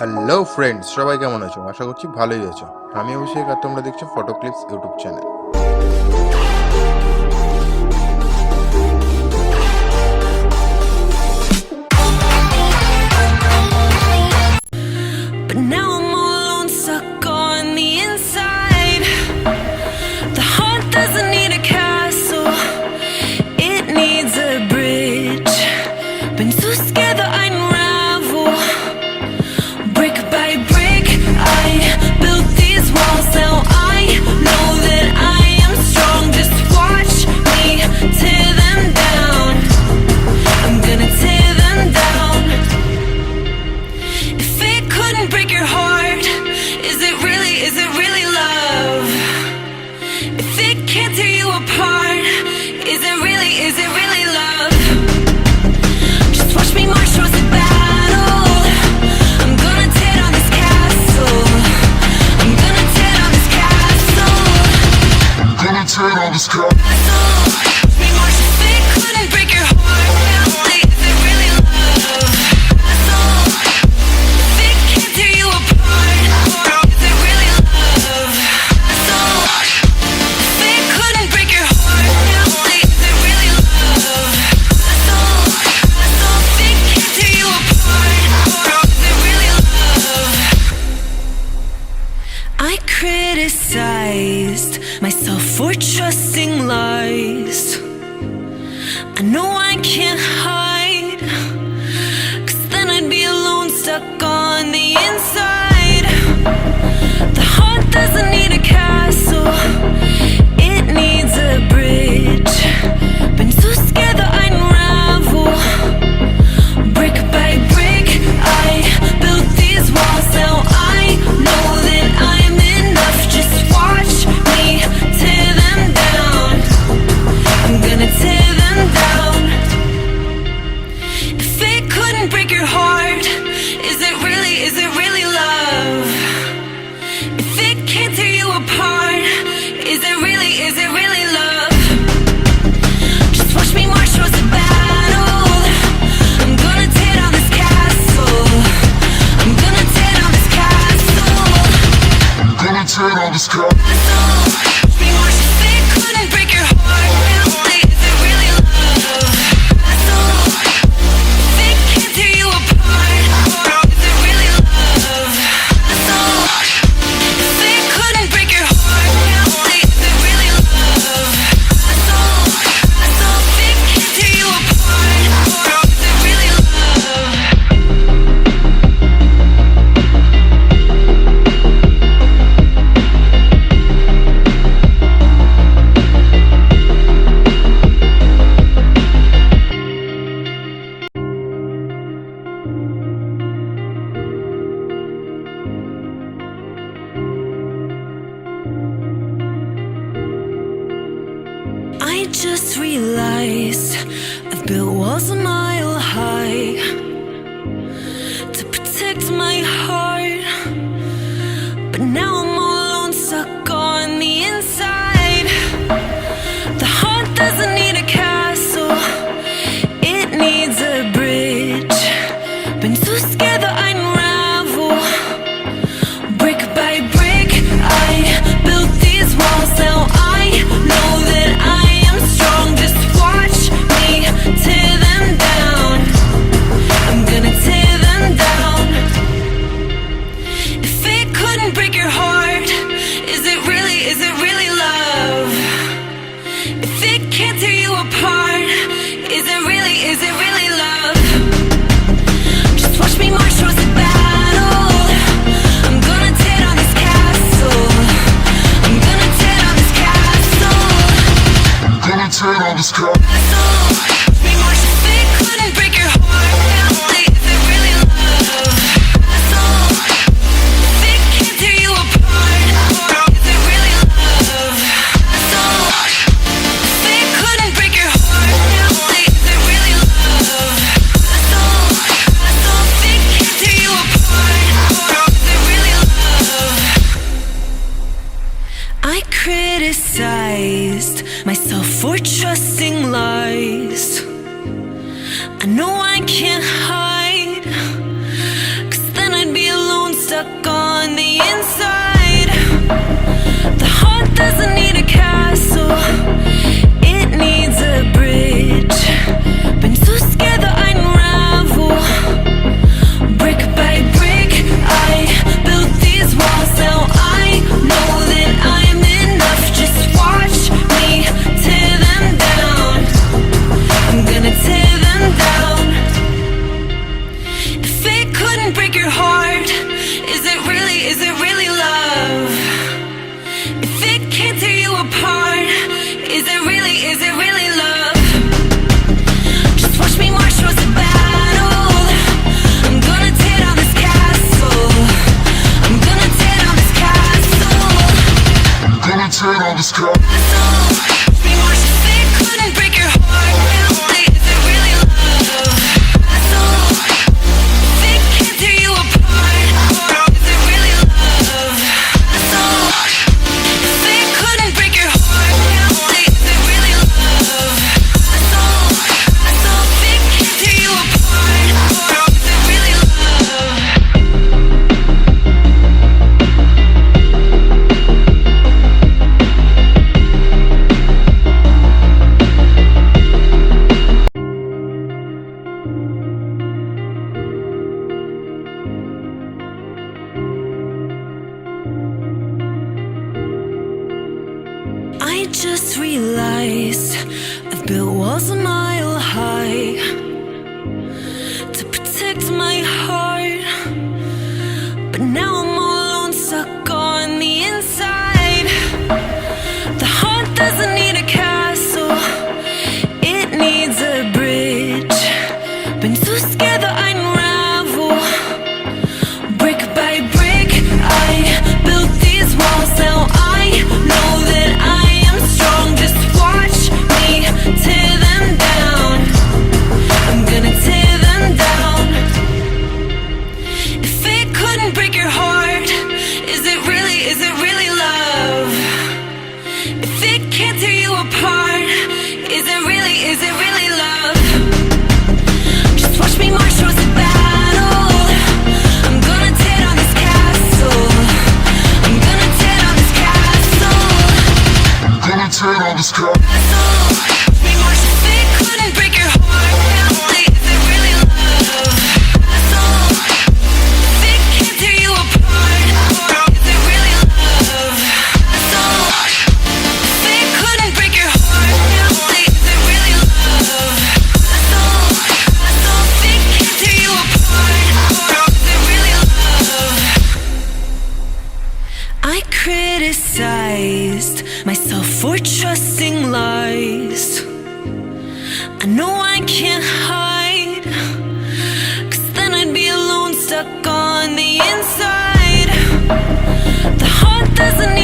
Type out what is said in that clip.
Hello friends, সবাই কেমন আছো? আশা করছি ভালোই আছো। আমি অভিষেক আর তোমরা দেখছো photo clips YouTube channel. But now I'm all alone, stuck on the inside. The heart doesn't need a castle, it needs a bridge. Been too scared that I'd unravel. Brick by brick, I built these walls. Now I know that I am strong. Just watch me tear them down. I'm gonna tear them down. If it couldn't break your heart, is it really love? If it can't tear you apart, is it really love? Just watch me march towards the battle. I'm gonna tear down this castle. I'm gonna tear down this castle. I'm gonna tear down this castle. Watch me march. If it couldn't break your heart, is it really love? If it can't tear you apart, is it really love? If it couldn't break your heart, is it really love? If it can't tear you apart, is it really love? I criticized myself for trusting lies. I know I can't hide, 'cause then I'd be alone, stuck on the inside. The heart doesn't need a castle, it needs a bridge. Been too scared that I'd unravel. Brick by brick, I built these walls. Now I know that I'm enough. Just watch me tear them down. I'm gonna tear them down. If it couldn't break your heart, is it really love? If it can't tear you apart, is it really love? Just watch me march towards the battle. I'm gonna tear down this castle. I'm gonna tear down this castle. I'm gonna tear down this castle. Watch me march. If it couldn't break your heart, is it really love? If it can't tear you apart, is it really love? If it couldn't break your heart, is it really love? If it can't tear you apart, is it really love? I just realized I've built walls a mile high to protect my heart, but now I'm all alone, stuck on the inside. The heart doesn't need a castle, it needs a bridge. Been too scared that I'd unravel. Brick by brick, I built these walls. Now I know that I am strong. Just watch me tear them down. I'm gonna tear them down. If it couldn't break your heart, is it really love? If it can't tear you apart, is it really love? Just watch me march towards the battle. I'm gonna tear down this castle. I'm gonna tear down this castle. I'm gonna tear down this castle. Watch me march. If it couldn't break your heart, is it really love? If it can't tear you apart, is it really love? If it couldn't break your heart, is it really love? If it can't tear you apart, is it really love? I criticized myself for trusting lies. I know I can't hide, 'cause then I'd be alone. on the inside. The heart doesn't need a castle, it needs a bridge. Been too scared that I'd unravel. Brick by brick, I built these walls. Now I know that I'm enough. Just watch me tear them down. I'm gonna tear them down. If it couldn't break your heart, is it really love? If it can't tear you apart, is it really love? Just watch me march towards the battle. I'm gonna tear down this castle. I'm gonna tear down this castle. I'm gonna tear down this castle. Watch me march. If it couldn't break your heart, is it really love? If it can't tear you apart, is it really love? If it couldn't break your heart, is it really love? If it can't tear you apart, is it really love? I just realized I've built walls a mile high to protect my heart, but now I'm all alone, stuck on the inside. The heart doesn't need a castle, it needs a bridge. Been too scared that I'd unravel. Brick by brick, I built these walls. Now I know that I am strong. Just watch me tear them down. I'm gonna tear them down. If it couldn't break your heart, is it really love? If it can't tear you apart, is it really love? Just watch me march towards the battle. I'm gonna tear down this castle. I'm gonna tear down this castle. I'm gonna tear down this castle. Watch me march. If it couldn't break your heart, is it really love? If it can't tear you apart, is it really love? If it couldn't break your heart, is it really love? If it can't tear you apart, is it really love? I criticized myself for trusting lies. I know I can't hide, 'cause then I'd be alone, stuck on the inside. The heart doesn't